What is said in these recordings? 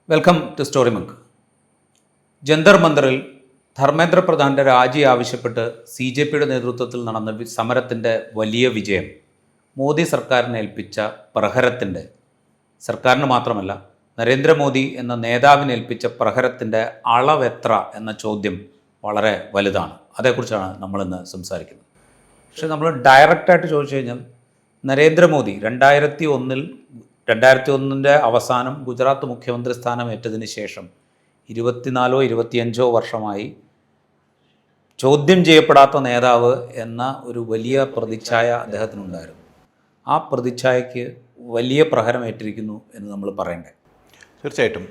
Welcome to Story Monk. Jantar മന്ദറിൽ ധർമ്മേന്ദ്ര പ്രധാൻ്റെ രാജി ആവശ്യപ്പെട്ട് CJPയുടെ നേതൃത്വത്തിൽ നടന്ന സമരത്തിൻ്റെ വലിയ വിജയം മോദി സർക്കാരിനെ ഏൽപ്പിച്ച പ്രഹരത്തിൻ്റെ, സർക്കാരിന് മാത്രമല്ല നരേന്ദ്രമോദി എന്ന നേതാവിനെ ഏൽപ്പിച്ച പ്രഹരത്തിൻ്റെ അളവെത്ര എന്ന ചോദ്യം വളരെ വലുതാണ്. അതേക്കുറിച്ചാണ് നമ്മളിന്ന് സംസാരിക്കുന്നത്. പക്ഷേ നമ്മൾ ഡയറക്റ്റായിട്ട് ചോദിച്ചു കഴിഞ്ഞാൽ നരേന്ദ്രമോദി 2001 അവസാനം ഗുജറാത്ത് മുഖ്യമന്ത്രി സ്ഥാനം ഏറ്റതിന് ശേഷം 24-25 വർഷമായി ചോദ്യം ചെയ്യപ്പെടാത്ത നേതാവ് എന്ന ഒരു വലിയ പ്രതിച്ഛായ അദ്ദേഹത്തിനുണ്ടായിരുന്നു. ആ പ്രതിച്ഛായയ്ക്ക് വലിയ പ്രഹരമേറ്റിരിക്കുന്നു എന്ന് നമ്മൾ പറയണ്ടേ? തീർച്ചയായിട്ടും.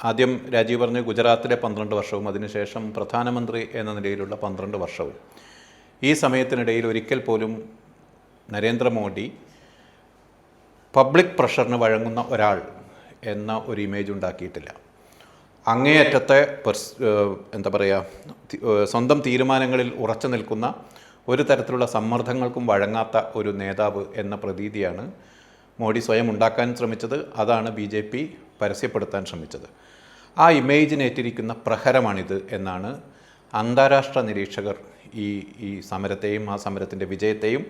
ആദ്യം രാജീവ് പറഞ്ഞ് ഗുജറാത്തിലെ 12 വർഷവും അതിനുശേഷം പ്രധാനമന്ത്രി എന്ന നിലയിലുള്ള 12 വർഷവും. ഈ സമയത്തിനിടയിൽ ഒരിക്കൽ പോലും നരേന്ദ്രമോദി പബ്ലിക് പ്രഷറിന് വഴങ്ങുന്ന ഒരാൾ എന്ന ഒരു ഇമേജ് ഉണ്ടാക്കിയിട്ടില്ല. അങ്ങേയറ്റത്തെ സ്വന്തം തീരുമാനങ്ങളിൽ ഉറച്ചു നിൽക്കുന്ന, ഒരു തരത്തിലുള്ള സമ്മർദ്ദങ്ങൾക്കും വഴങ്ങാത്ത ഒരു നേതാവ് എന്ന പ്രതീതിയാണ് മോഡി സ്വയം ഉണ്ടാക്കാൻ ശ്രമിച്ചത്. അതാണ് BJP പരസ്യപ്പെടുത്താൻ ശ്രമിച്ചത്. ആ ഇമേജിനേറ്റിരിക്കുന്ന പ്രഹരമാണിത് എന്നാണ് അന്താരാഷ്ട്ര നിരീക്ഷകർ ഈ സമരത്തെയും ആ സമരത്തിൻ്റെ വിജയത്തെയും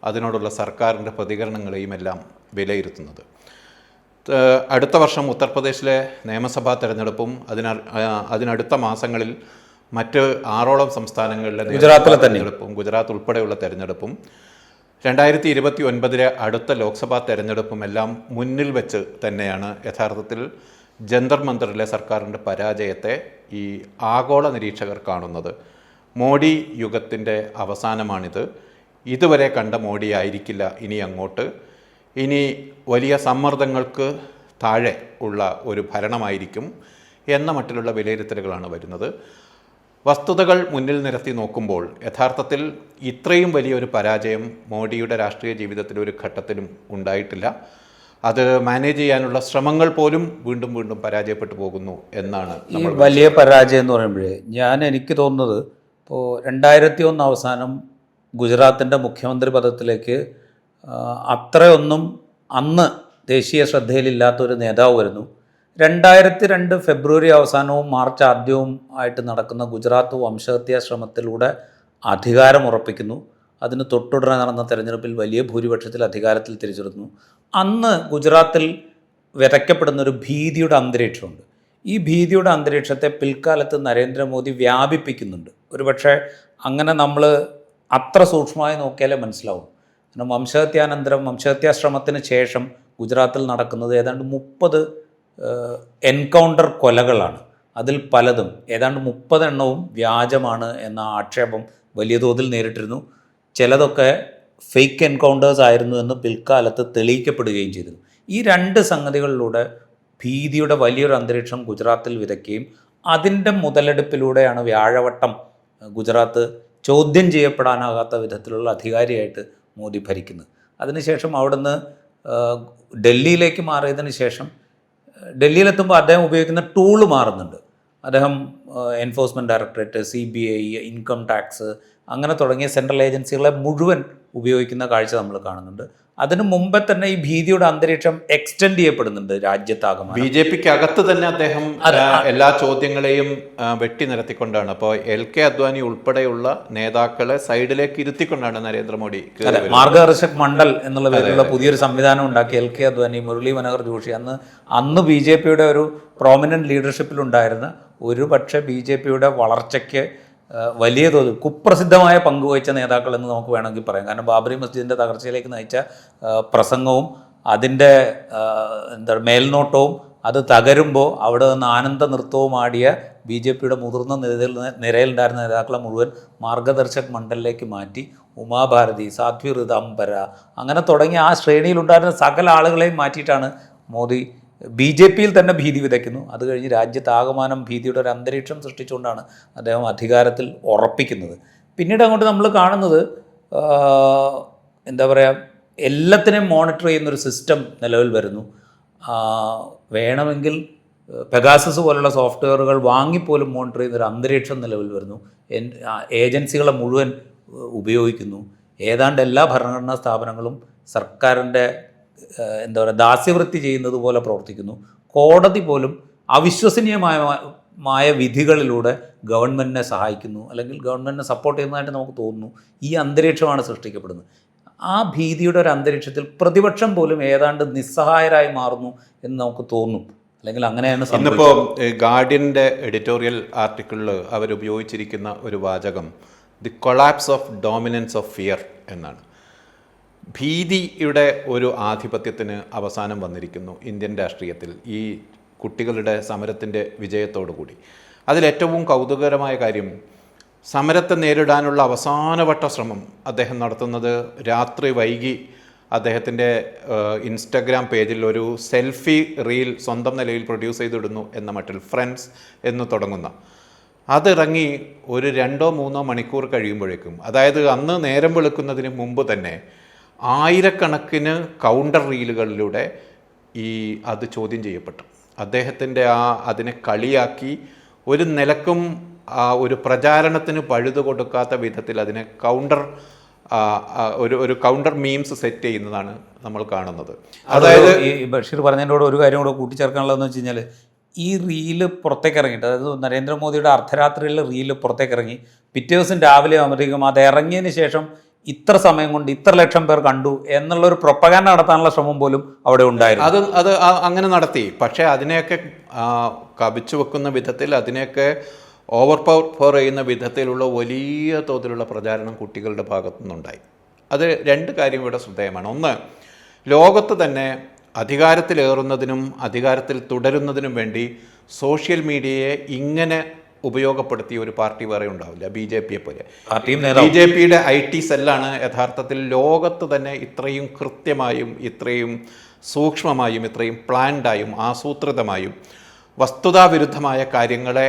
അതിനോടുള്ള സർക്കാരിൻ്റെ പ്രതികരണങ്ങളെയും എല്ലാം വിലയിരുത്തുന്നത്. അടുത്ത വർഷം ഉത്തർപ്രദേശിലെ നിയമസഭാ തെരഞ്ഞെടുപ്പും അതിനടുത്ത മാസങ്ങളിൽ മറ്റ് 6ഓളം സംസ്ഥാനങ്ങളിലെ തെരഞ്ഞെടുപ്പും, ഗുജറാത്ത് ഉൾപ്പെടെയുള്ള തെരഞ്ഞെടുപ്പും 2029 അടുത്ത ലോക്സഭാ തെരഞ്ഞെടുപ്പും എല്ലാം മുന്നിൽ വെച്ച് തന്നെയാണ് യഥാർത്ഥത്തിൽ ജന്തർ മന്ദറിലെ സർക്കാരിൻ്റെ പരാജയത്തെ ഈ ആഗോള നിരീക്ഷകർ കാണുന്നത്. മോഡി യുഗത്തിൻ്റെ അവസാനമാണിത്. ഇതുവരെ കണ്ട മോഡി ആയിരിക്കില്ല ഇനി അങ്ങോട്ട്. ഇനി വലിയ സമ്മർദ്ദങ്ങൾക്ക് താഴെ ഉള്ള ഒരു ഭരണമായിരിക്കും എന്ന മട്ടിലുള്ള വിലയിരുത്തലുകളാണ് വരുന്നത്. വസ്തുതകൾ മുന്നിൽ നിരത്തി നോക്കുമ്പോൾ യഥാർത്ഥത്തിൽ ഇത്രയും വലിയൊരു പരാജയം മോഡിയുടെ രാഷ്ട്രീയ ജീവിതത്തിൽ ഒരു ഘട്ടത്തിലും ഉണ്ടായിട്ടില്ല. അത് മാനേജ് ചെയ്യാനുള്ള ശ്രമങ്ങൾ പോലും വീണ്ടും വീണ്ടും പരാജയപ്പെട്ടു പോകുന്നു എന്നാണ് ഈ വലിയ പരാജയം എന്ന് പറയുമ്പോഴേ എനിക്ക് തോന്നുന്നത്, ഇപ്പോൾ 2001 അവസാനം ഗുജറാത്തിൻ്റെ മുഖ്യമന്ത്രി പദത്തിലേക്ക് അത്രയൊന്നും അന്ന് ദേശീയ ശ്രദ്ധയിലില്ലാത്തൊരു നേതാവ് വരുന്നു. 2002 ഫെബ്രുവരി അവസാനവും മാർച്ച് ആദ്യവും ആയിട്ട് നടക്കുന്ന ഗുജറാത്ത് വംശഹത്യാ ശ്രമത്തിലൂടെ അധികാരം ഉറപ്പിക്കുന്നു. അതിന് തൊട്ടുടനെ നടന്ന തെരഞ്ഞെടുപ്പിൽ വലിയ ഭൂരിപക്ഷത്തിൽ അധികാരത്തിൽ തിരിച്ചെടുക്കുന്നു. അന്ന് ഗുജറാത്തിൽ വിതയ്ക്കപ്പെടുന്നൊരു ഭീതിയുടെ അന്തരീക്ഷമുണ്ട്. ഈ ഭീതിയുടെ അന്തരീക്ഷത്തെ പിൽക്കാലത്ത് നരേന്ദ്രമോദി വ്യാപിപ്പിക്കുന്നുണ്ട്. ഒരുപക്ഷെ അങ്ങനെ നമ്മൾ അത്ര സൂക്ഷ്മമായി നോക്കിയാലേ മനസ്സിലാവും. കാരണം വംശഹത്യാ ശ്രമത്തിന് ശേഷം ഗുജറാത്തിൽ നടക്കുന്നത് ഏതാണ്ട് 30 എൻകൗണ്ടർ കൊലകളാണ്. അതിൽ പലതും ഏതാണ്ട് 30 എണ്ണവും വ്യാജമാണ് എന്ന ആക്ഷേപം വലിയ തോതിൽ നേരിട്ടിരുന്നു. ചിലതൊക്കെ ഫേക്ക് എൻകൗണ്ടേഴ്സ് ആയിരുന്നു എന്ന് പിൽക്കാലത്ത് തെളിയിക്കപ്പെടുകയും ചെയ്തിരുന്നു. ഈ 2 സംഗതികളിലൂടെ ഭീതിയുടെ വലിയൊരു അന്തരീക്ഷം ഗുജറാത്തിൽ വിതയ്ക്കുകയും അതിൻ്റെ മുതലെടുപ്പിലൂടെയാണ് വ്യാഴവട്ടം ഗുജറാത്ത് ചോദ്യം ചെയ്യപ്പെടാനാകാത്ത വിധത്തിലുള്ള അധികാരിയായിട്ട് മോദി ഭരിക്കുന്നത്. അതിനുശേഷം അവിടുന്ന് ഡൽഹിയിലേക്ക് മാറിയതിന് ശേഷം ഡൽഹിയിലെത്തുമ്പോൾ അദ്ദേഹം ഉപയോഗിക്കുന്ന ടൂള് മാറുന്നുണ്ട്. അദ്ദേഹം enforcement directorate, CBI, income tax അങ്ങനെ തുടങ്ങിയ സെൻട്രൽ ഏജൻസികളെ മുഴുവൻ ഉപയോഗിക്കുന്ന കാഴ്ച നമ്മൾ കാണുന്നുണ്ട്. അതിനു മുമ്പേ തന്നെ ഈ ഭീതിയുടെ അന്തരീക്ഷം എക്സ്റ്റെൻഡ് ചെയ്യപ്പെടുന്നുണ്ട് രാജ്യത്താകമാനം. BJPക്ക് അകത്ത് തന്നെ അദ്ദേഹം എല്ലാ ചോദ്യങ്ങളെയും വെട്ടി നിരത്തിക്കൊണ്ടാണ്. അപ്പോൾ LK അദ്വാനി ഉൾപ്പെടെയുള്ള നേതാക്കളെ സൈഡിലേക്ക് ഇരുത്തിക്കൊണ്ടാണ് നരേന്ദ്രമോദി മാർഗദർശക് മണ്ഡൽ എന്നുള്ള പേരിലുള്ള പുതിയൊരു സംവിധാനം ഉണ്ടാക്കി. LK അദ്വാനി, മുരളി മനോഹർ ജോഷി അന്ന് BJPയുടെ ഒരു പ്രോമിനൻറ്റ് ലീഡർഷിപ്പിലുണ്ടായിരുന്ന, ഒരു പക്ഷേ BJPയുടെ വളർച്ചയ്ക്ക് വലിയ തോതിൽ കുപ്രസിദ്ധമായ പങ്കുവഹിച്ച നേതാക്കൾ എന്ന് നമുക്ക് വേണമെങ്കിൽ പറയാം. കാരണം ബാബറി മസ്ജിദിൻ്റെ തകർച്ചയിലേക്ക് നയിച്ച പ്രസംഗവും അതിൻ്റെ മേൽനോട്ടവും, അത് തകരുമ്പോൾ അവിടെ നിന്ന് ആനന്ദ നൃത്തവും ആടിയ BJPയുടെ മുതിർന്ന നിരയിലുണ്ടായിരുന്ന നേതാക്കളെ മുഴുവൻ മാർഗദർശക് മണ്ഡലിലേക്ക് മാറ്റി. ഉമാഭാരതി, സാധ്വി ഋതാംബര അങ്ങനെ തുടങ്ങിയ ആ ശ്രേണിയിലുണ്ടായിരുന്ന സകല ആളുകളെയും മാറ്റിയിട്ടാണ് മോദി BJPയിൽ തന്നെ ഭീതി വിതയ്ക്കുന്നു. അത് കഴിഞ്ഞ് രാജ്യത്താകമാനം ഭീതിയുടെ ഒരു അന്തരീക്ഷം സൃഷ്ടിച്ചുകൊണ്ടാണ് അദ്ദേഹം അധികാരത്തിൽ ഉറപ്പിക്കുന്നത്. പിന്നീട് അങ്ങോട്ട് നമ്മൾ കാണുന്നത് എല്ലാത്തിനെയും മോണിറ്റർ ചെയ്യുന്നൊരു സിസ്റ്റം നിലവിൽ വരുന്നു. വേണമെങ്കിൽ പെഗാസസ് പോലുള്ള സോഫ്റ്റ്വെയറുകൾ വാങ്ങിപ്പോലും മോണിറ്റർ ചെയ്യുന്നൊരു അന്തരീക്ഷം നിലവിൽ വരുന്നു. ഏജൻസികളെ മുഴുവൻ ഉപയോഗിക്കുന്നു. ഏതാണ്ട് എല്ലാ ഭരണഘടനാ സ്ഥാപനങ്ങളും സർക്കാരിൻ്റെ ദാസ്യവൃത്തി ചെയ്യുന്നത് പോലെ പ്രവർത്തിക്കുന്നു. കോടതി പോലും അവിശ്വസനീയമായ വിധികളിലൂടെ ഗവൺമെൻറ്റിനെ സഹായിക്കുന്നു, അല്ലെങ്കിൽ ഗവൺമെൻറ്റിനെ സപ്പോർട്ട് ചെയ്യുന്നതായിട്ട് നമുക്ക് തോന്നുന്നു. ഈ അന്തരീക്ഷമാണ് സൃഷ്ടിക്കപ്പെടുന്നത്. ആ ഭീതിയുടെ ഒരു അന്തരീക്ഷത്തിൽ പ്രതിപക്ഷം പോലും ഏതാണ്ട് നിസ്സഹായരായി മാറുന്നു എന്ന് നമുക്ക് തോന്നും. അല്ലെങ്കിൽ അങ്ങനെയാണ് ഇന്നിപ്പോൾ ഗാർഡിയൻ്റെ എഡിറ്റോറിയൽ ആർട്ടിക്കിളിൽ അവരുപയോഗിച്ചിരിക്കുന്ന ഒരു വാചകം the collapse of dominance of fear എന്നാണ്. ഭീതിയുടെ ഒരു ആധിപത്യത്തിന് അവസാനം വന്നിരിക്കുന്നു ഇന്ത്യൻ രാഷ്ട്രീയത്തിൽ ഈ കുട്ടികളുടെ സമരത്തിൻ്റെ വിജയത്തോടു കൂടി. അതിലേറ്റവും കൗതുകകരമായ കാര്യം, സമരത്തെ നേരിടാനുള്ള അവസാനവട്ട ശ്രമം അദ്ദേഹം നടത്തുന്നത് രാത്രി വൈകി അദ്ദേഹത്തിൻ്റെ ഇൻസ്റ്റഗ്രാം പേജിൽ ഒരു സെൽഫി റീൽ സ്വന്തം നിലയിൽ പ്രൊഡ്യൂസ് ചെയ്തിടുന്നു എന്ന മട്ടിൽ ഫ്രണ്ട്സ് എന്ന് തുടങ്ങുന്ന അതിറങ്ങി ഒരു 2-3 മണിക്കൂർ കഴിയുമ്പോഴേക്കും, അതായത് അന്ന് നേരം വെളുക്കുന്നതിന് മുമ്പ് തന്നെ ആയിരക്കണക്കിന് കൗണ്ടർ റീലുകളിലൂടെ അത് ചോദ്യം ചെയ്യപ്പെട്ടു. അദ്ദേഹത്തിൻ്റെ അതിനെ കളിയാക്കി ഒരു നിലക്കും ഒരു പ്രചാരണത്തിന് പഴുതു കൊടുക്കാത്ത വിധത്തിൽ അതിനെ ഒരു കൗണ്ടർ മീംസ് സെറ്റ് ചെയ്യുന്നതാണ് നമ്മൾ കാണുന്നത്. അതായത് ഈ ബഷീർ പറഞ്ഞതിൻ്റെ ഒരു കാര്യം കൂടെ കൂട്ടിച്ചേർക്കാനുള്ളതെന്ന് വെച്ച് കഴിഞ്ഞാൽ, ഈ റീല് പുറത്തേക്ക് ഇറങ്ങിയിട്ട്, അതായത് നരേന്ദ്രമോദിയുടെ അർദ്ധരാത്രിയിലെ റീല് പുറത്തേക്ക് ഇറങ്ങി പിറ്റേ ദിവസം രാവിലെ ആകുമ്പോഴത്തേക്കും അത് ഇറങ്ങിയതിന് ശേഷം ഇത്ര സമയം കൊണ്ട് ഇത്ര ലക്ഷം പേർ കണ്ടു എന്നുള്ളൊരു പ്രൊപ്പഗാൻഡ നടത്താനുള്ള ശ്രമം പോലും അവിടെ ഉണ്ടായിരുന്നു. അത് അങ്ങനെ നടത്തി. പക്ഷേ അതിനെയൊക്കെ കവിച്ചു വെക്കുന്ന വിധത്തിൽ, അതിനെയൊക്കെ ഓവർ പവർ ചെയ്യുന്ന വിധത്തിലുള്ള വലിയ തോതിലുള്ള പ്രചാരണം കുട്ടികളുടെ ഭാഗത്തു നിന്നുണ്ടായി. അത് 2 കാര്യം ഇവിടെ ശ്രദ്ധേയമാണ്. ഒന്ന്, ലോകത്ത് തന്നെ അധികാരത്തിലേറുന്നതിനും അധികാരത്തിൽ തുടരുന്നതിനും വേണ്ടി സോഷ്യൽ മീഡിയയെ ഇങ്ങനെ ഉപയോഗപ്പെടുത്തിയ ഒരു പാർട്ടി വേറെ ഉണ്ടാവില്ല, BJP പോലെ. BJPയുടെ IT സെല്ലാണ് യഥാർത്ഥത്തിൽ ലോകത്ത് തന്നെ ഇത്രയും കൃത്യമായും ഇത്രയും സൂക്ഷ്മമായും ഇത്രയും പ്ലാൻഡായും ആസൂത്രിതമായും വസ്തുതാവിരുദ്ധമായ കാര്യങ്ങളെ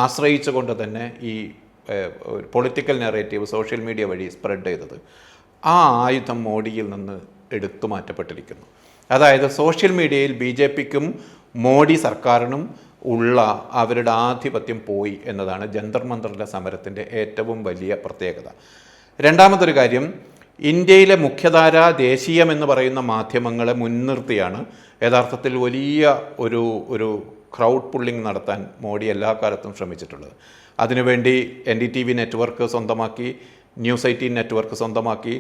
ആശ്രയിച്ചുകൊണ്ട് തന്നെ ഈ പൊളിറ്റിക്കൽ നെറേറ്റീവ് സോഷ്യൽ മീഡിയ വഴി സ്പ്രെഡ് ചെയ്തത്. ആ ആയുധം മോഡിയിൽ നിന്ന് എടുത്തു മാറ്റപ്പെട്ടിരിക്കുന്നു. അതായത് സോഷ്യൽ മീഡിയയിൽ BJPക്കും മോഡി സർക്കാരിനും ഉള്ള അവരുടെ ആധിപത്യം പോയി എന്നതാണ് ജന്തർ മന്ദറിലെ സമരത്തിൻ്റെ ഏറ്റവും വലിയ പ്രത്യേകത. രണ്ടാമതൊരു കാര്യം, ഇന്ത്യയിലെ മുഖ്യധാര ദേശീയമെന്ന് പറയുന്ന മാധ്യമങ്ങളെ മുൻനിർത്തിയാണ് യഥാർത്ഥത്തിൽ വലിയ ഒരു ക്രൗഡ് പുള്ളിങ് നടത്താൻ മോഡി എല്ലാ കാലത്തും ശ്രമിച്ചിട്ടുള്ളത്. അതിനുവേണ്ടി NDTV നെറ്റ്വർക്ക് സ്വന്തമാക്കി, ന്യൂസ് 18 നെറ്റ്വർക്ക് സ്വന്തമാക്കി,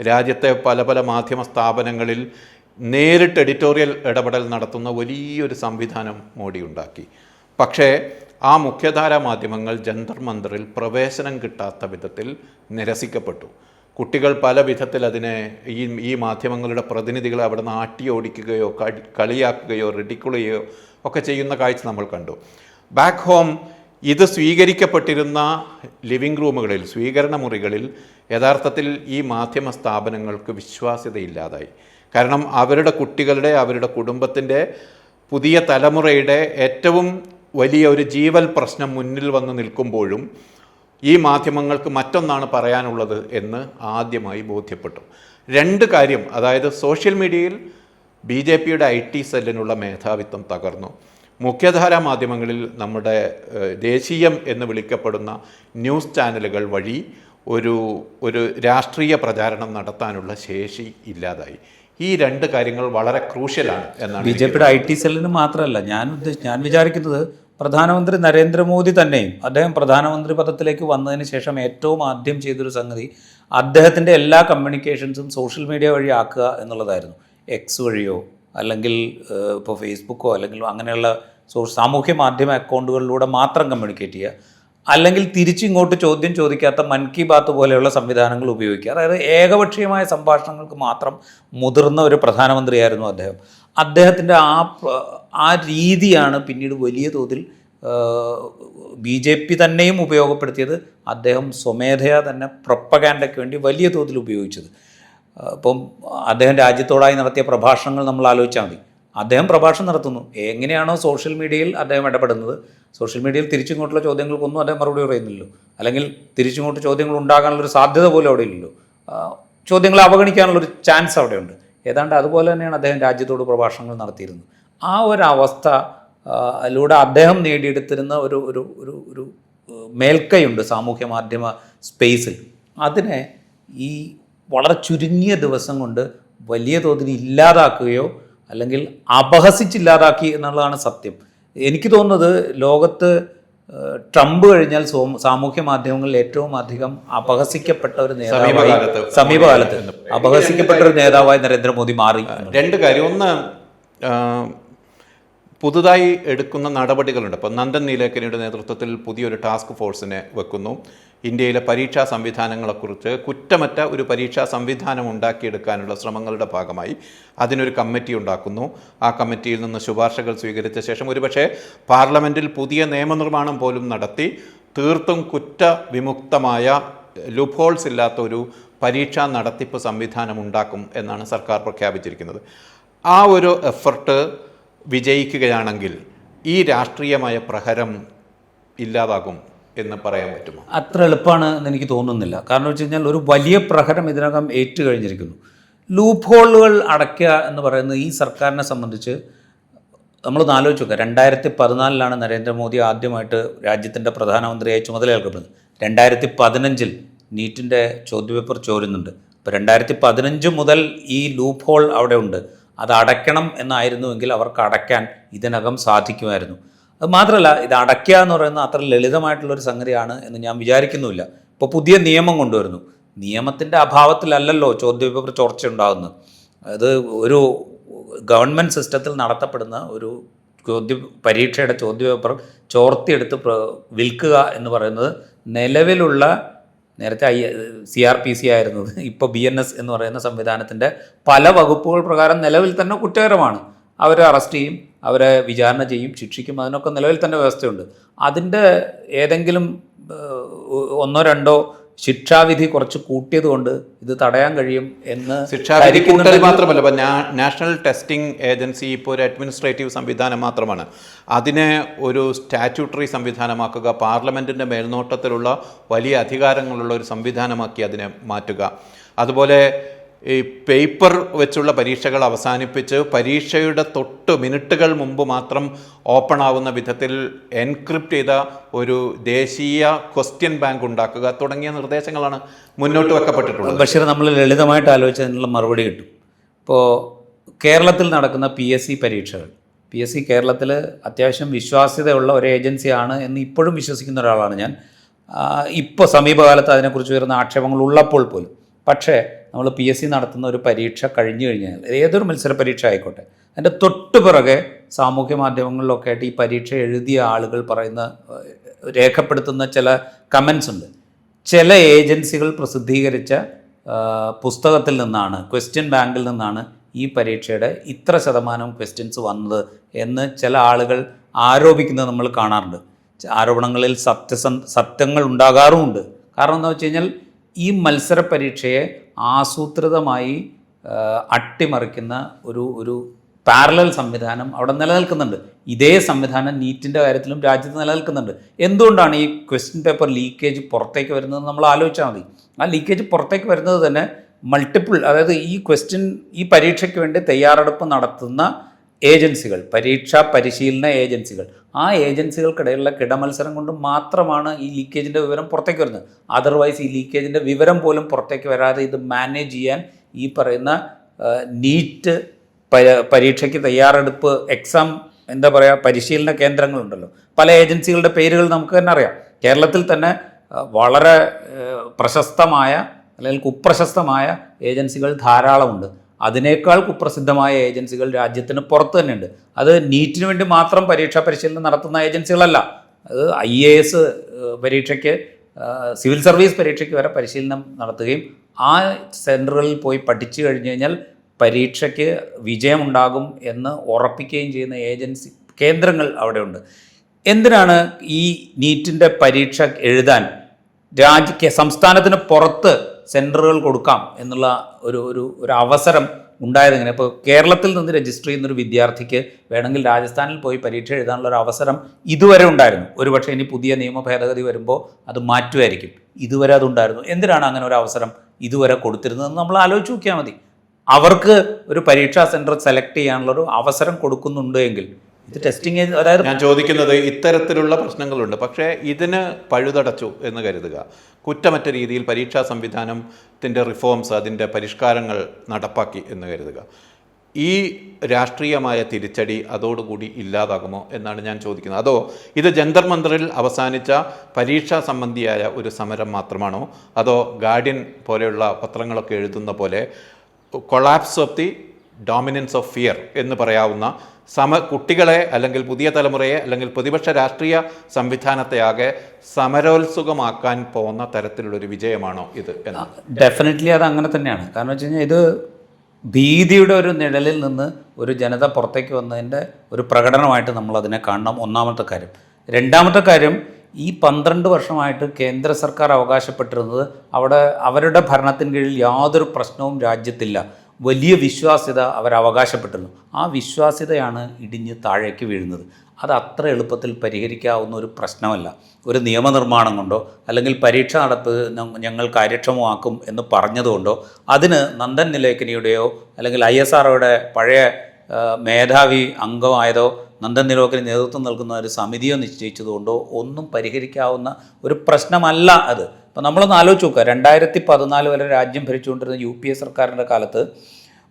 രാജ്യത്തെ പല മാധ്യമ സ്ഥാപനങ്ങളിൽ നേരിട്ട് എഡിറ്റോറിയൽ ഇടപെടൽ നടത്തുന്ന വലിയൊരു സംവിധാനം മോഡി ഉണ്ടാക്കി. പക്ഷേ ആ മുഖ്യധാര മാധ്യമങ്ങൾ ജന്തർ മന്ദറിൽ പ്രവേശനം കിട്ടാത്ത വിധത്തിൽ നിരസിക്കപ്പെട്ടു. കുട്ടികൾ പല വിധത്തിൽ അതിനെ ഈ മാധ്യമങ്ങളുടെ പ്രതിനിധികളെ അവിടെ നിന്ന് ആട്ടിയോടിക്കുകയോ കളിയാക്കുകയോ റെഡിക്കുൾ ചെയ്യുകയോ ഒക്കെ ചെയ്യുന്ന കാഴ്ച നമ്മൾ കണ്ടു. ബാക്ക് ഹോം ഇത് സ്വീകരിക്കപ്പെട്ടിരുന്ന ലിവിംഗ് റൂമുകളിൽ, സ്വീകരണ മുറികളിൽ യഥാർത്ഥത്തിൽ ഈ മാധ്യമ സ്ഥാപനങ്ങൾക്ക് വിശ്വാസ്യതയില്ലാതായി. കാരണം അവരുടെ കുട്ടികളുടെ, അവരുടെ കുടുംബത്തിൻ്റെ, പുതിയ തലമുറയുടെ ഏറ്റവും വലിയ ഒരു ജീവൽ പ്രശ്നം മുന്നിൽ വന്ന് നിൽക്കുമ്പോഴും ഈ മാധ്യമങ്ങൾക്ക് മറ്റൊന്നാണ് പറയാനുള്ളത് എന്ന് ആദ്യമായി ബോധ്യപ്പെട്ടു. 2 കാര്യം, അതായത് സോഷ്യൽ മീഡിയയിൽ BJPയുടെ IT സെല്ലിനുള്ള മേധാവിത്വം തകർന്നു. മുഖ്യധാര മാധ്യമങ്ങളിൽ നമ്മുടെ ദേശീയം എന്ന് വിളിക്കപ്പെടുന്ന ന്യൂസ് ചാനലുകൾ വഴി ഒരു രാഷ്ട്രീയ പ്രചാരണം നടത്താനുള്ള ശേഷി ഇല്ലാതായി. ഈ 2 കാര്യങ്ങൾ വളരെ ക്രൂഷ്യലാണ് എന്നാണ്. BJPയുടെ IT സെല്ലിന് മാത്രമല്ല, ഞാൻ വിചാരിക്കുന്നത് പ്രധാനമന്ത്രി നരേന്ദ്രമോദി തന്നെയും അദ്ദേഹം പ്രധാനമന്ത്രി പദത്തിലേക്ക് വന്നതിന് ശേഷം ഏറ്റവും ആദ്യം ചെയ്തൊരു സംഗതി അദ്ദേഹത്തിൻ്റെ എല്ലാ കമ്മ്യൂണിക്കേഷൻസും സോഷ്യൽ മീഡിയ വഴി ആക്കുക എന്നുള്ളതായിരുന്നു. X വഴിയോ അല്ലെങ്കിൽ ഇപ്പോൾ ഫേസ്ബുക്കോ അല്ലെങ്കിൽ അങ്ങനെയുള്ള സാമൂഹ്യ മാധ്യമ അക്കൗണ്ടുകളിലൂടെ മാത്രം കമ്മ്യൂണിക്കേറ്റ് ചെയ്യുക, അല്ലെങ്കിൽ തിരിച്ചിങ്ങോട്ട് ചോദ്യം ചോദിക്കാത്ത മൻ കി ബാത്ത് പോലെയുള്ള സംവിധാനങ്ങൾ ഉപയോഗിക്കുക. അതായത് ഏകപക്ഷീയമായ സംഭാഷണങ്ങൾക്ക് മാത്രം മുതിർന്ന ഒരു പ്രധാനമന്ത്രിയായിരുന്നു അദ്ദേഹം. അദ്ദേഹത്തിൻ്റെ ആ രീതിയാണ് പിന്നീട് വലിയ തോതിൽ BJP തന്നെയും ഉപയോഗപ്പെടുത്തിയത്. അദ്ദേഹം സ്വമേധയാ തന്നെ പ്രൊപ്പഗാൻഡയ്ക്ക് വേണ്ടി വലിയ തോതിൽ ഉപയോഗിച്ചത്. ഇപ്പം അദ്ദേഹം രാജ്യത്തോടായി നടത്തിയ പ്രഭാഷണങ്ങൾ നമ്മൾ ആലോചിച്ചാൽ മതി. അദ്ദേഹം പ്രഭാഷണം നടത്തുന്നു, എങ്ങനെയാണോ സോഷ്യൽ മീഡിയയിൽ അദ്ദേഹം ഇടപെടുന്നത്, സോഷ്യൽ മീഡിയയിൽ തിരിച്ചിങ്ങോട്ടുള്ള ചോദ്യങ്ങൾക്കൊന്നും അദ്ദേഹം മറുപടി പറയുന്നില്ലല്ലോ, അല്ലെങ്കിൽ തിരിച്ചിങ്ങോട്ട് ചോദ്യങ്ങൾ ഉണ്ടാകാനുള്ളൊരു സാധ്യത പോലും അവിടെ ഇല്ലല്ലോ, ചോദ്യങ്ങളെ അവഗണിക്കാനുള്ളൊരു ചാൻസ് അവിടെയുണ്ട്. ഏതാണ്ട് അതുപോലെ തന്നെയാണ് അദ്ദേഹം രാജ്യത്തോട് പ്രഭാഷണങ്ങൾ നടത്തിയിരുന്നത്. ആ ഒരു അവസ്ഥ അതിലൂടെ അദ്ദേഹം നേടിയെടുത്തിരുന്ന ഒരു മേൽക്കൈയുണ്ട് സാമൂഹ്യ മാധ്യമ സ്പേസിൽ. അതിനെ ഈ വളരെ ചുരുങ്ങിയ ദിവസം കൊണ്ട് വലിയ തോതിൽ ഇല്ലാതാക്കുകയോ അല്ലെങ്കിൽ അപഹസിച്ചില്ലാതാക്കി എന്നുള്ളതാണ് സത്യം. എനിക്ക് തോന്നുന്നത് ലോകത്ത് ട്രംപ് കഴിഞ്ഞാൽ സാമൂഹ്യ മാധ്യമങ്ങളിൽ ഏറ്റവും അധികം അപഹസിക്കപ്പെട്ട ഒരു നേതാവായി സമീപകാലത്ത് അപഹസിക്കപ്പെട്ട ഒരു നേതാവായി നരേന്ദ്രമോദി മാറി. രണ്ട് കാര്യം. ഒന്ന്, പുതുതായി എടുക്കുന്ന നടപടികളുണ്ട്. ഇപ്പോൾ നന്ദൻ നീലേക്കനിയുടെ നേതൃത്വത്തിൽ പുതിയൊരു ടാസ്ക് ഫോഴ്സിനെ വെക്കുന്നു. ഇന്ത്യയിലെ പരീക്ഷാ സംവിധാനങ്ങളെക്കുറിച്ച് കുറ്റമറ്റ ഒരു പരീക്ഷാ സംവിധാനം ഉണ്ടാക്കിയെടുക്കാനുള്ള ശ്രമങ്ങളുടെ ഭാഗമായി അതിനൊരു കമ്മിറ്റി ഉണ്ടാക്കുന്നു. ആ കമ്മിറ്റിയിൽ നിന്ന് ശുപാർശകൾ സ്വീകരിച്ച ശേഷം ഒരുപക്ഷെ പാർലമെൻറ്റിൽ പുതിയ നിയമനിർമ്മാണം പോലും നടത്തി തീർത്തും കുറ്റവിമുക്തമായ ലൂപ്പ് ഹോൾസ് ഇല്ലാത്ത ഒരു പരീക്ഷാ നടത്തിപ്പ് സംവിധാനം ഉണ്ടാക്കും എന്നാണ് സർക്കാർ പ്രഖ്യാപിച്ചിരിക്കുന്നത്. ആ ഒരു എഫർട്ട് വിജയിക്കുകയാണെങ്കിൽ ഈ രാഷ്ട്രീയമായ പ്രഹരം ഇല്ലാതാകും എന്ന് പറയാൻ പറ്റുമോ? അത്ര എളുപ്പമാണ് എന്ന് എനിക്ക് തോന്നുന്നില്ല. കാരണം വെച്ച് കഴിഞ്ഞാൽ ഒരു വലിയ പ്രഹരം ഇതിനകം ഏറ്റു കഴിഞ്ഞിരിക്കുന്നു. ലൂപ്പ് ഹോളുകൾ അടയ്ക്കുക എന്ന് പറയുന്നത് ഈ സർക്കാരിനെ സംബന്ധിച്ച് നമ്മളൊന്ന് ആലോചിച്ച് നോക്കുക. 2014 നരേന്ദ്രമോദി ആദ്യമായിട്ട് രാജ്യത്തിൻ്റെ പ്രധാനമന്ത്രിയായി ചുമതലയേൽക്കപ്പെടുന്നത്. 2015 നീറ്റിൻ്റെ ചോദ്യപേപ്പർ ചോരുന്നുണ്ട്. ഇപ്പോൾ 2015 മുതൽ ഈ ലൂപ്പ് ഹോൾ അവിടെ ഉണ്ട്. അത് അടയ്ക്കണം എന്നായിരുന്നുവെങ്കിൽ അവർക്ക് അടയ്ക്കാൻ ഇതിനകം സാധിക്കുമായിരുന്നു. അത് മാത്രമല്ല, ഇത് അടയ്ക്കുക എന്ന് പറയുന്നത് അത്ര ലളിതമായിട്ടുള്ളൊരു സംഗതിയാണ് എന്ന് ഞാൻ വിചാരിക്കുന്നുമില്ല. ഇപ്പോൾ പുതിയ നിയമം കൊണ്ടുവരുന്നു. നിയമത്തിൻ്റെ അഭാവത്തിലല്ലല്ലോ ചോദ്യപേപ്പർ ചോർച്ച ഉണ്ടാകുന്നത്. അത് ഒരു ഗവൺമെൻറ് സിസ്റ്റത്തിൽ നടത്തപ്പെടുന്ന ഒരു പരീക്ഷയുടെ ചോദ്യപേപ്പർ ചോർത്തിയെടുത്ത് വിൽക്കുക എന്ന് പറയുന്നത് നിലവിലുള്ള, നേരത്തെ CRPC ആയിരുന്നത് ഇപ്പോൾ BNS എന്ന് പറയുന്ന സംവിധാനത്തിൻ്റെ പല വകുപ്പുകൾ പ്രകാരം നിലവിൽ തന്നെ കുറ്റകരമാണ്. അവരെ അറസ്റ്റ് ചെയ്യും, അവരെ വിചാരണ ചെയ്യും, ശിക്ഷിക്കും. അതിനൊക്കെ നിലവിൽ തന്നെ വ്യവസ്ഥയുണ്ട്. അതിൻ്റെ ഏതെങ്കിലും ഒന്നോ രണ്ടോ ശിക്ഷാവിധി കുറച്ച് കൂട്ടിയത് കൊണ്ട് ഇത് തടയാൻ കഴിയും എന്ന് ശിക്ഷാവിധി കൂട്ടൽ മാത്രമല്ല, ഇപ്പം നാഷണൽ ടെസ്റ്റിംഗ് ഏജൻസി ഇപ്പോൾ ഒരു അഡ്മിനിസ്ട്രേറ്റീവ് സംവിധാനം മാത്രമാണ്. അതിനെ ഒരു സ്റ്റാറ്റ്യൂട്ടറി സംവിധാനമാക്കുക, പാർലമെൻറ്റിൻ്റെ മേൽനോട്ടത്തിലുള്ള വലിയ അധികാരങ്ങളുള്ള ഒരു സംവിധാനമാക്കി അതിനെ മാറ്റുക. അതുപോലെ ഈ പേപ്പർ വെച്ചുള്ള പരീക്ഷകൾ അവസാനിപ്പിച്ച് പരീക്ഷയുടെ തൊട്ട് മിനിറ്റുകൾ മുമ്പ് മാത്രം ഓപ്പൺ ആവുന്ന വിധത്തിൽ എൻക്രിപ്റ്റ് ചെയ്ത ഒരു ദേശീയ ക്വസ്റ്റ്യൻ ബാങ്ക് ഉണ്ടാക്കുക തുടങ്ങിയ നിർദ്ദേശങ്ങളാണ് മുന്നോട്ട് വെക്കപ്പെട്ടിട്ടുള്ളത്. ബഷീർ, നമ്മൾ ലളിതമായിട്ട് ആലോചിച്ചതിനുള്ള മറുപടി കിട്ടും. ഇപ്പോൾ കേരളത്തിൽ നടക്കുന്ന PSC പരീക്ഷകൾ, PSC കേരളത്തിൽ അത്യാവശ്യം വിശ്വാസ്യതയുള്ള ഒരു ഏജൻസിയാണ് എന്ന് ഇപ്പോഴും വിശ്വസിക്കുന്ന ഒരാളാണ് ഞാൻ. ഇപ്പോൾ സമീപകാലത്ത് അതിനെക്കുറിച്ച് വരുന്ന ആക്ഷേപങ്ങൾ ഉള്ളപ്പോൾ പോലും. പക്ഷേ നമ്മൾ PSC നടത്തുന്ന ഒരു പരീക്ഷ കഴിഞ്ഞു കഴിഞ്ഞാൽ, ഏതൊരു മത്സര പരീക്ഷ ആയിക്കോട്ടെ, അതിൻ്റെ തൊട്ട് പിറകെ സാമൂഹ്യ മാധ്യമങ്ങളിലൊക്കെ ആയിട്ട് ഈ പരീക്ഷ എഴുതിയ ആളുകൾ പറയുന്ന, രേഖപ്പെടുത്തുന്ന ചില കമൻസ് ഉണ്ട്. ചില ഏജൻസികൾ പ്രസിദ്ധീകരിച്ച പുസ്തകത്തിൽ നിന്നാണ്, ക്വസ്റ്റ്യൻ ബാങ്കിൽ നിന്നാണ് ഈ പരീക്ഷയുടെ ഇത്ര ശതമാനം ക്വസ്റ്റ്യൻസ് വന്നത് എന്ന് ചില ആളുകൾ ആരോപിക്കുന്നത് നമ്മൾ കാണാറുണ്ട്. ആരോപണങ്ങളിൽ സത്യങ്ങൾ ഉണ്ടാകാറുമുണ്ട്. കാരണം എന്താ വെച്ച് കഴിഞ്ഞാൽ, ഈ മത്സര പരീക്ഷയെ ആസൂത്രിതമായി അട്ടിമറിക്കുന്ന ഒരു പാരലൽ സംവിധാനം അവിടെ നിലനിൽക്കുന്നുണ്ട്. ഇതേ സംവിധാനം നീറ്റിൻ്റെ കാര്യത്തിലും രാജ്യത്ത് നിലനിൽക്കുന്നുണ്ട്. എന്തുകൊണ്ടാണ് ഈ ക്വസ്റ്റ്യൻ പേപ്പർ ലീക്കേജ് പുറത്തേക്ക് വരുന്നത് നമ്മൾ ആലോചിച്ചാൽ മതി. ആ ലീക്കേജ് പുറത്തേക്ക് വരുന്നത് തന്നെ മൾട്ടിപ്പിൾ, അതായത് ഈ പരീക്ഷയ്ക്ക് വേണ്ടി തയ്യാറെടുപ്പ് നടത്തുന്ന ഏജൻസികൾ, പരീക്ഷാ പരിശീലന ഏജൻസികൾ, ആ ഏജൻസികൾക്കിടയിലുള്ള കിടമത്സരം കൊണ്ട് മാത്രമാണ് ഈ ലീക്കേജിൻ്റെ വിവരം പുറത്തേക്ക് വരുന്നത്. അതർവൈസ് ഈ ലീക്കേജിൻ്റെ വിവരം പോലും പുറത്തേക്ക് വരാതെ ഇത് മാനേജ് ചെയ്യാൻ ഈ പറയുന്ന നീറ്റ് പരീക്ഷയ്ക്ക് തയ്യാറെടുപ്പ് പരിശീലന കേന്ദ്രങ്ങളുണ്ടല്ലോ. പല ഏജൻസികളുടെ പേരുകൾ നമുക്ക് തന്നെ അറിയാം. കേരളത്തിൽ തന്നെ വളരെ പ്രശസ്തമായ അല്ലെങ്കിൽ കുപ്രശസ്തമായ ഏജൻസികൾ ധാരാളമുണ്ട്. അതിനേക്കാൾ കുപ്രസിദ്ധമായ ഏജൻസികൾ രാജ്യത്തിന് പുറത്ത് തന്നെയുണ്ട്. അത് നീറ്റിന് വേണ്ടി മാത്രം പരീക്ഷാ പരിശീലനം നടത്തുന്ന ഏജൻസികളല്ല. അത് IAS പരീക്ഷയ്ക്ക്, സിവിൽ സർവീസ് പരീക്ഷയ്ക്ക് വരെ പരിശീലനം നടത്തുകയും ആ സെൻറ്ററുകളിൽ പോയി പഠിച്ചു കഴിഞ്ഞ് കഴിഞ്ഞാൽ പരീക്ഷയ്ക്ക് വിജയമുണ്ടാകും എന്ന് ഉറപ്പിക്കുകയും ചെയ്യുന്ന ഏജൻസി കേന്ദ്രങ്ങൾ അവിടെയുണ്ട്. എന്തിനാണ് ഈ നീറ്റിൻ്റെ പരീക്ഷ എഴുതാൻ സംസ്ഥാനത്തിന് പുറത്ത് സെൻറ്ററുകൾ കൊടുക്കാം എന്നുള്ള ഒരു അവസരം ഉണ്ടായതെങ്ങനെ? ഇപ്പോൾ കേരളത്തിൽ നിന്ന് രജിസ്റ്റർ ചെയ്യുന്നൊരു വിദ്യാർത്ഥിക്ക് വേണമെങ്കിൽ രാജസ്ഥാനിൽ പോയി പരീക്ഷ എഴുതാനുള്ള ഒരു അവസരം ഇതുവരെ ഉണ്ടായിരുന്നു. ഒരുപക്ഷെ ഇനി പുതിയ നിയമ ഭേദഗതി വരുമ്പോൾ അത് മാറ്റുമായിരിക്കും. ഇതുവരെ അതുണ്ടായിരുന്നു. എന്തിനാണ് അങ്ങനെ ഒരു അവസരം ഇതുവരെ കൊടുത്തിരുന്നതെന്ന് നമ്മൾ ആലോചിച്ച് നോക്കിയാൽ മതി. അവർക്ക് ഒരു പരീക്ഷാ സെൻറ്റർ സെലക്ട് ചെയ്യാനുള്ളൊരു അവസരം കൊടുക്കുന്നുണ്ട് എങ്കിൽ ഇത് ടെസ്റ്റിംഗ്, അതായത് ഞാൻ ചോദിക്കുന്നത്, ഇത്തരത്തിലുള്ള പ്രശ്നങ്ങളുണ്ട്. പക്ഷേ ഇതിന് പഴുതടച്ചു എന്ന് കരുതുക, കുറ്റമറ്റ രീതിയിൽ പരീക്ഷാ സംവിധാനത്തിൻ്റെ റിഫോംസ്, അതിൻ്റെ പരിഷ്കാരങ്ങൾ നടപ്പാക്കി എന്ന് കരുതുക. ഈ രാഷ്ട്രീയമായ തിരിച്ചടി അതോടുകൂടി ഇല്ലാതാകുമോ എന്നാണ് ഞാൻ ചോദിക്കുന്നത്. അതോ ഇത് ജന്തർ മന്ദറിൽ അവസാനിച്ച പരീക്ഷാ സംബന്ധിയായ ഒരു സമരം മാത്രമാണോ? അതോ ഗാർഡിയൻ പോലെയുള്ള പത്രങ്ങളൊക്കെ എഴുതുന്ന പോലെ collapse of the dominance of fear എന്ന് പറയാവുന്ന കുട്ടികളെ അല്ലെങ്കിൽ പുതിയ തലമുറയെ അല്ലെങ്കിൽ പ്രതിപക്ഷ രാഷ്ട്രീയ സംവിധാനത്തെ ആകെ സമരോത്സുകമാക്കാൻ പോകുന്ന തരത്തിലുള്ളൊരു വിജയമാണോ ഇത് എന്ന്? ഡെഫിനറ്റ്ലി അത് അങ്ങനെ തന്നെയാണ്. കാരണം വെച്ച് കഴിഞ്ഞാൽ ഇത് ഭീതിയുടെ ഒരു നിഴലിൽ നിന്ന് ഒരു ജനത പുറത്തേക്ക് വന്നതിൻ്റെ ഒരു പ്രകടനമായിട്ട് നമ്മൾ അതിനെ കാണണം. ഒന്നാമത്തെ കാര്യം. രണ്ടാമത്തെ കാര്യം, ഈ 12 വർഷമായിട്ട് കേന്ദ്ര സർക്കാർ അവകാശപ്പെട്ടിരുന്നത് അവിടെ അവരുടെ ഭരണത്തിന് കീഴിൽ യാതൊരു പ്രശ്നവും രാജ്യത്തില്ല, വലിയ വിശ്വാസ്യത അവർ അവകാശപ്പെട്ടിരുന്നു. ആ വിശ്വാസ്യതയാണ് ഇടിഞ്ഞ് താഴേക്ക് വീഴുന്നത്. അത് അത്ര എളുപ്പത്തിൽ പരിഹരിക്കാവുന്ന ഒരു പ്രശ്നമല്ല. ഒരു നിയമനിർമ്മാണം കൊണ്ടോ അല്ലെങ്കിൽ പരീക്ഷ നടപ്പ് ഞങ്ങൾ കാര്യക്ഷമമാക്കും എന്ന് പറഞ്ഞതുകൊണ്ടോ അതിന് നന്ദൻ നിലേക്കനിയുടെയോ അല്ലെങ്കിൽ ISROയുടെ പഴയ മേധാവി അംഗമായതോ നന്ദൻ നിലേക്കനി നേതൃത്വം നൽകുന്ന ഒരു സമിതിയോ നിശ്ചയിച്ചതുകൊണ്ടോ ഒന്നും പരിഹരിക്കാവുന്ന ഒരു പ്രശ്നമല്ല അത്. അപ്പോൾ നമ്മളൊന്ന് ആലോചിച്ച് നോക്കുക, 2014 വരെ രാജ്യം ഭരിച്ചുകൊണ്ടിരുന്ന UPA സർക്കാരിൻ്റെ കാലത്ത്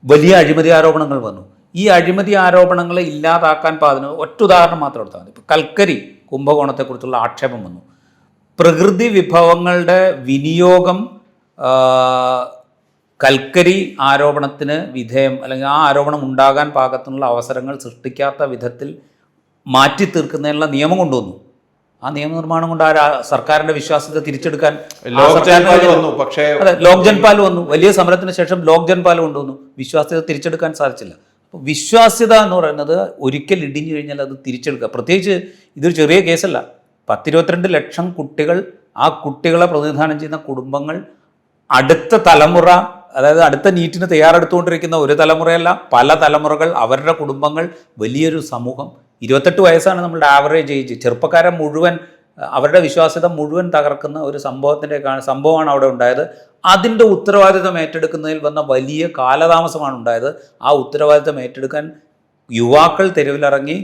വലിയ അഴിമതി ആരോപണങ്ങൾ വന്നു. ഈ അഴിമതി ആരോപണങ്ങളെ ഇല്ലാതാക്കാൻ പാകുന്ന ഒറ്റ ഉദാഹരണം മാത്രം എടുത്താൽ മതി. ഇപ്പോൾ കൽക്കരി കുംഭകോണത്തെക്കുറിച്ചുള്ള ആക്ഷേപം വന്നു. പ്രകൃതി വിഭവങ്ങളുടെ വിനിയോഗം കൽക്കരി ആരോപണത്തിന് വിധേയം അല്ലെങ്കിൽ ആ ആരോപണം ഉണ്ടാകാൻ പാകത്തിനുള്ള അവസരങ്ങൾ സൃഷ്ടിക്കാത്ത വിധത്തിൽ മാറ്റി തീർക്കുന്നതിനുള്ള നിയമം കൊണ്ടുവന്നു. ആ നിയമനിർമ്മാണം കൊണ്ട് ആ സർക്കാരിൻ്റെ വിശ്വാസ്യത തിരിച്ചെടുക്കാൻ ലോക് ജൻപാൽ വന്നു. വലിയ സമരത്തിന് ശേഷം ലോക് ജൻപാൽ കൊണ്ടുവന്നു. വിശ്വാസ്യത തിരിച്ചെടുക്കാൻ സാധിച്ചില്ല. അപ്പോൾ വിശ്വാസ്യത എന്ന് പറയുന്നത് ഒരിക്കൽ ഇടിഞ്ഞു കഴിഞ്ഞാൽ അത് തിരിച്ചെടുക്കുക. പ്രത്യേകിച്ച് ഇതൊരു ചെറിയ കേസല്ല. 10-22 ലക്ഷം കുട്ടികൾ, ആ കുട്ടികളെ പ്രതിനിധാനം ചെയ്യുന്ന കുടുംബങ്ങൾ, അടുത്ത തലമുറ, അതായത് അടുത്ത നീറ്റിന് തയ്യാറെടുത്തുകൊണ്ടിരിക്കുന്ന ഒരു തലമുറയല്ല, പല തലമുറകൾ, അവരുടെ കുടുംബങ്ങൾ, വലിയൊരു സമൂഹം. 28 വയസ്സാണ് നമ്മളുടെ ആവറേജ് ഏജ്. ചെറുപ്പക്കാരെ മുഴുവൻ, അവരുടെ വിശ്വാസ്യത മുഴുവൻ തകർക്കുന്ന ഒരു സംഭവമാണ് അവിടെ ഉണ്ടായത്. അതിൻ്റെ ഉത്തരവാദിത്വം ഏറ്റെടുക്കുന്നതിൽ വന്ന വലിയ കാലതാമസമാണ് ഉണ്ടായത്. ആ ഉത്തരവാദിത്വം ഏറ്റെടുക്കാൻ യുവാക്കൾ തെരുവിലിറങ്ങി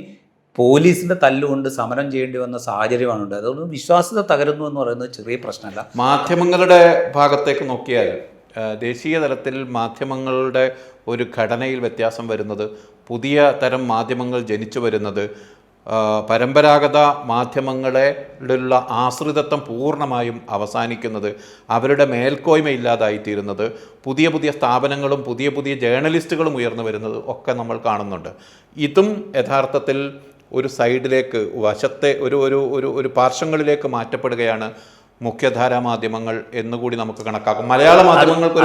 പോലീസിൻ്റെ തല്ലുകൊണ്ട് സമരം ചെയ്യേണ്ടി വന്ന സാഹചര്യമാണ് ഉണ്ടായത്. അതുകൊണ്ട് വിശ്വാസ്യത തകരുന്നു എന്ന് പറയുന്നത് ചെറിയ പ്രശ്നമല്ല. മാധ്യമങ്ങളുടെ ഭാഗത്തേക്ക് നോക്കിയാൽ ദേശീയ തലത്തിൽ മാധ്യമങ്ങളുടെ ഒരു ഘടനയിൽ വ്യത്യാസം വരുന്നത്, പുതിയ തരം മാധ്യമങ്ങൾ ജനിച്ചു വരുന്നത്, പരമ്പരാഗത മാധ്യമങ്ങളിലുള്ള ആശ്രിതത്വം പൂർണ്ണമായും അവസാനിക്കുന്നത്, അവരുടെ മേൽക്കോയ്മയില്ലാതായിത്തീരുന്നത്, പുതിയ പുതിയ സ്ഥാപനങ്ങളും പുതിയ പുതിയ ജേർണലിസ്റ്റുകളും ഉയർന്നു വരുന്നത് ഒക്കെ നമ്മൾ കാണുന്നുണ്ട്. ഇതും യഥാർത്ഥത്തിൽ ഒരു സൈഡിലേക്ക്, വശത്തെ ഒരു ഒരു ഒരു ഒരു പാർശ്വങ്ങളിലേക്ക് മാറ്റപ്പെടുകയാണ് മുഖ്യധാരാ മാധ്യമങ്ങൾ എന്നുകൂടി നമുക്ക് കണക്കാക്കും. മലയാള മാധ്യമങ്ങൾക്ക്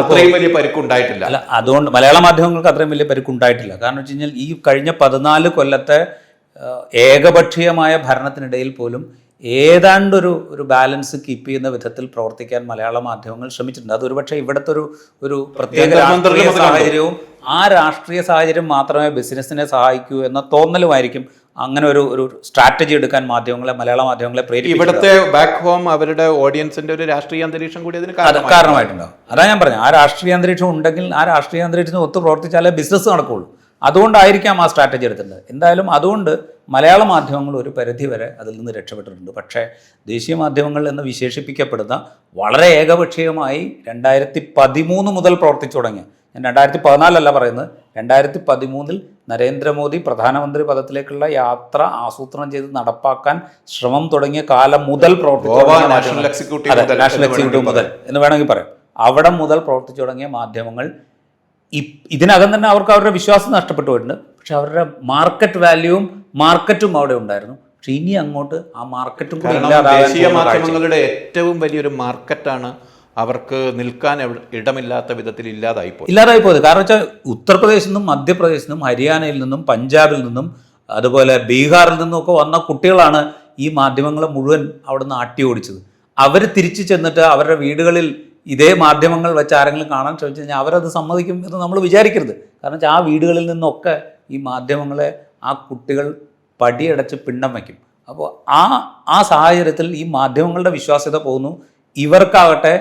അത്രയും വലിയ പരിക്കുണ്ടായിട്ടില്ല. അല്ല, അതുകൊണ്ട് മലയാള മാധ്യമങ്ങൾക്ക് അത്രയും വലിയ പരിക്കുണ്ടായിട്ടില്ല. കാരണം വെച്ച് കഴിഞ്ഞാൽ ഈ കഴിഞ്ഞ 14 കൊല്ലത്തെ ഏകപക്ഷീയമായ ഭരണത്തിനിടയിൽ പോലും ഏതാണ്ടൊരു ബാലൻസ് കീപ്പ് ചെയ്യുന്ന വിധത്തിൽ പ്രവർത്തിക്കാൻ മലയാള മാധ്യമങ്ങൾ ശ്രമിച്ചിട്ടുണ്ട്. അത് ഒരുപക്ഷെ ഇവിടുത്തെ ഒരു പ്രത്യേക രാഷ്ട്രീയ സാഹചര്യവും ആ രാഷ്ട്രീയ സാഹചര്യം മാത്രമേ ബിസിനസ്സിനെ സഹായിക്കൂ എന്ന തോന്നലുമായിരിക്കും അങ്ങനെ ഒരു സ്ട്രാറ്റജി എടുക്കാൻ മലയാള മാധ്യമങ്ങളെ പ്രേരിപ്പിക്കും. ഇവിടുത്തെ ബാക്ക് ഹോം അവരുടെ ഓഡിയൻസിന്റെ ഒരു രാഷ്ട്രീയ അന്തരീക്ഷം കൂടി അതിന് കാരണമായിട്ടുണ്ടാവും. അതാ ഞാൻ പറഞ്ഞു, ആ രാഷ്ട്രീയ അന്തരീക്ഷം ഉണ്ടെങ്കിൽ ആ രാഷ്ട്രീയ അന്തരീക്ഷത്തിന് ഒത്തു പ്രവർത്തിച്ചാലേ ബിസിനസ് നടക്കുകയുള്ളൂ. അതുകൊണ്ടായിരിക്കാം ആ സ്ട്രാറ്റജി എടുത്തിട്ടുണ്ട്. എന്തായാലും അതുകൊണ്ട് മലയാള മാധ്യമങ്ങൾ ഒരു പരിധി വരെ അതിൽ നിന്ന് രക്ഷപ്പെട്ടിട്ടുണ്ട്. പക്ഷേ ദേശീയ മാധ്യമങ്ങൾ എന്ന് വിശേഷിപ്പിക്കപ്പെടുന്ന വളരെ ഏകപക്ഷീയമായി 2013 മുതൽ പ്രവർത്തിച്ചു തുടങ്ങിയ, ഞാൻ 2014 പറയുന്നത്, 2013 നരേന്ദ്രമോദി പ്രധാനമന്ത്രി പദത്തിലേക്കുള്ള യാത്ര ആസൂത്രണം ചെയ്ത് നടപ്പാക്കാൻ ശ്രമം തുടങ്ങിയ കാലം മുതൽ നാഷണൽ എക്സിക്യൂട്ടീവ് മുതൽ എന്ന് വേണമെങ്കിൽ പറയാം, അവിടെ മുതൽ പ്രവർത്തിച്ചു തുടങ്ങിയ മാധ്യമങ്ങൾ ഇതിനകം തന്നെ അവരുടെ വിശ്വാസം നഷ്ടപ്പെട്ടു പോയിട്ടുണ്ട്. പക്ഷെ അവരുടെ മാർക്കറ്റ് വാല്യൂവും മാർക്കറ്റും അവിടെ ഉണ്ടായിരുന്നു. പക്ഷെ ഇനി അങ്ങോട്ട് ആ മാർക്കറ്റും കൂടി ദേശീയ മാധ്യമങ്ങളുടെ ഏറ്റവും വലിയൊരു മാർക്കറ്റാണ് അവർക്ക് നിൽക്കാൻ ഇടമില്ലാത്ത വിധത്തിൽ ഇല്ലാതായിപ്പോയത്. കാരണം വെച്ചാൽ ഉത്തർപ്രദേശിൽ നിന്നും മധ്യപ്രദേശിൽ നിന്നും ഹരിയാനയിൽ നിന്നും പഞ്ചാബിൽ നിന്നും അതുപോലെ ബീഹാറിൽ നിന്നും ഒക്കെ വന്ന കുട്ടികളാണ് ഈ മാധ്യമങ്ങളെ മുഴുവൻ അവിടെ നിന്ന് ആട്ടി ഓടിച്ചത്. അവർ തിരിച്ചു ചെന്നിട്ട് അവരുടെ വീടുകളിൽ ഇതേ മാധ്യമങ്ങൾ വെച്ച് ആരെങ്കിലും കാണാൻ ശ്രമിച്ചു കഴിഞ്ഞാൽ അവരത് സമ്മതിക്കും എന്ന് നമ്മൾ വിചാരിക്കരുത്. കാരണം വെച്ചാൽ ആ വീടുകളിൽ നിന്നൊക്കെ ഈ മാധ്യമങ്ങളെ ആ കുട്ടികൾ പടിയടച്ച് പിണ്ടം വയ്ക്കും. അപ്പോൾ ആ സാഹചര്യത്തിൽ ഈ മാധ്യമങ്ങളുടെ വിശ്വാസ്യത പോകുന്നു. ഇവർക്കാകട്ടെ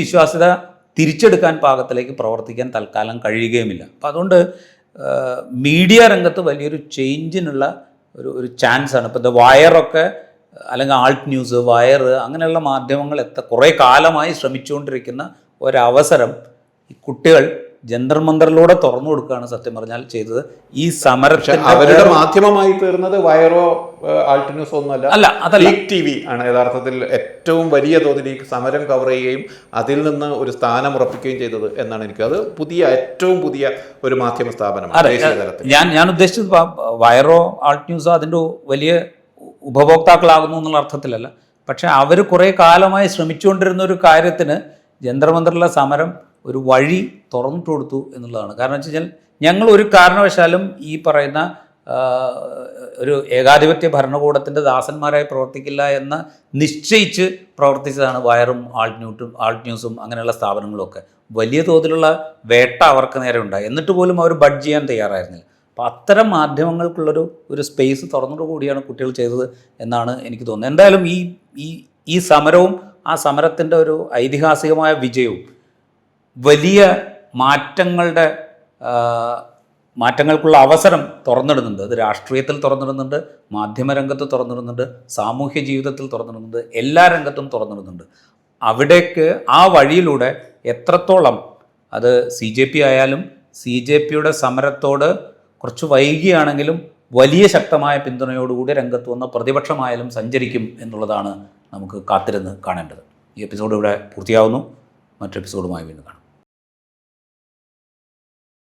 വിശ്വാസ്യത തിരിച്ചെടുക്കാൻ പാകത്തിലേക്ക് പ്രവർത്തിക്കാൻ തൽക്കാലം കഴിയുകയുമില്ല. അപ്പം അതുകൊണ്ട് മീഡിയ രംഗത്ത് വലിയൊരു ചേഞ്ചിനുള്ള ഒരു ചാൻസാണ്. ഇപ്പോൾ ദ വയറൊക്കെ അല്ലെങ്കിൽ ആൾട്ട് ന്യൂസ്, വയർ, അങ്ങനെയുള്ള മാധ്യമങ്ങൾ കുറേ കാലമായി ശ്രമിച്ചുകൊണ്ടിരിക്കുന്ന ഒരവസരം ഈ കുട്ടികൾ ജന്തർ മന്ദറിലൂടെ തുറന്നു കൊടുക്കുകയാണ് സത്യം പറഞ്ഞാൽ ചെയ്തത്. ഈ സമരത്തിൽ അവരുടെ മാധ്യമമായി തീർന്നത് വയറോ ആൾട്ട് ന്യൂസോ ഒന്നുമല്ല, അല്ല, അതല്ല, TV ആണ് യഥാർത്ഥത്തിൽ ഏറ്റവും വലിയ തോതിൽ ഈ സമരം കവർ ചെയ്യുകയും അതിൽ നിന്ന് ഒരു സ്ഥാനം ഉറപ്പിക്കുകയും ചെയ്തത് എന്നാണ് എനിക്ക്. അത് ഏറ്റവും പുതിയ ഒരു മാധ്യമ സ്ഥാപനമാണ് ദേശീയ തലത്തിൽ. ഞാൻ ഉദ്ദേശിച്ചത് വയറോ ആൾട്ട് ന്യൂസോ അതിൻ്റെ വലിയ ഉപഭോക്താക്കളാകുന്നു എന്നുള്ള അർത്ഥത്തിലല്ല. പക്ഷെ അവർ കുറേ കാലമായി ശ്രമിച്ചുകൊണ്ടിരുന്ന ഒരു കാര്യത്തിന് ജന്തർ മന്ദറിലെ സമരം ഒരു വഴി തുറന്നിട്ട് കൊടുത്തു എന്നുള്ളതാണ്. കാരണം വെച്ച് കഴിഞ്ഞാൽ ഞങ്ങൾ ഒരു കാരണവശാലും ഈ പറയുന്ന ഒരു ഏകാധിപത്യ ഭരണകൂടത്തിൻ്റെ ദാസന്മാരായി പ്രവർത്തിക്കില്ല എന്ന് നിശ്ചയിച്ച് പ്രവർത്തിച്ചതാണ് വയറും ആൾട്ട് ന്യൂസും അങ്ങനെയുള്ള സ്ഥാപനങ്ങളൊക്കെ. വലിയ തോതിലുള്ള വേട്ട അവർക്ക് നേരെ ഉണ്ടായി, എന്നിട്ട് പോലും അവർ ബഡ്ജ് ചെയ്യാൻ തയ്യാറായിരുന്നില്ല. അപ്പോൾ അത്തരം മാധ്യമങ്ങൾക്കുള്ളൊരു സ്പേസ് തുറന്നിട്ട് കൂടിയാണ് കുട്ടികൾ ചെയ്തത് എന്നാണ് എനിക്ക് തോന്നുന്നത്. എന്തായാലും ഈ സമരവും ആ സമരത്തിൻ്റെ ഒരു ഐതിഹാസികമായ വിജയവും വലിയ മാറ്റങ്ങൾക്കുള്ള അവസരം തുറന്നിടുന്നുണ്ട്. അത് രാഷ്ട്രീയത്തിൽ തുറന്നിടുന്നുണ്ട്, മാധ്യമരംഗത്ത് തുറന്നിടുന്നുണ്ട്, സാമൂഹ്യ ജീവിതത്തിൽ തുറന്നിടുന്നുണ്ട്, എല്ലാ രംഗത്തും തുറന്നിടുന്നുണ്ട്. അവിടേക്ക് ആ വഴിയിലൂടെ എത്രത്തോളം അത് CJP ആയാലും CJPയുടെ സമരത്തോട് കുറച്ച് വൈകിയാണെങ്കിലും വലിയ ശക്തമായ പിന്തുണയോടുകൂടി രംഗത്ത് വന്ന പ്രതിപക്ഷമായാലും സഞ്ചരിക്കും എന്നുള്ളതാണ് നമുക്ക് കാത്തിരുന്ന് കാണേണ്ടത്. ഈ എപ്പിസോഡ് ഇവിടെ പൂർത്തിയാവുന്നു. മറ്റൊരു എപ്പിസോഡുമായി വീണ്ടും കാണാം.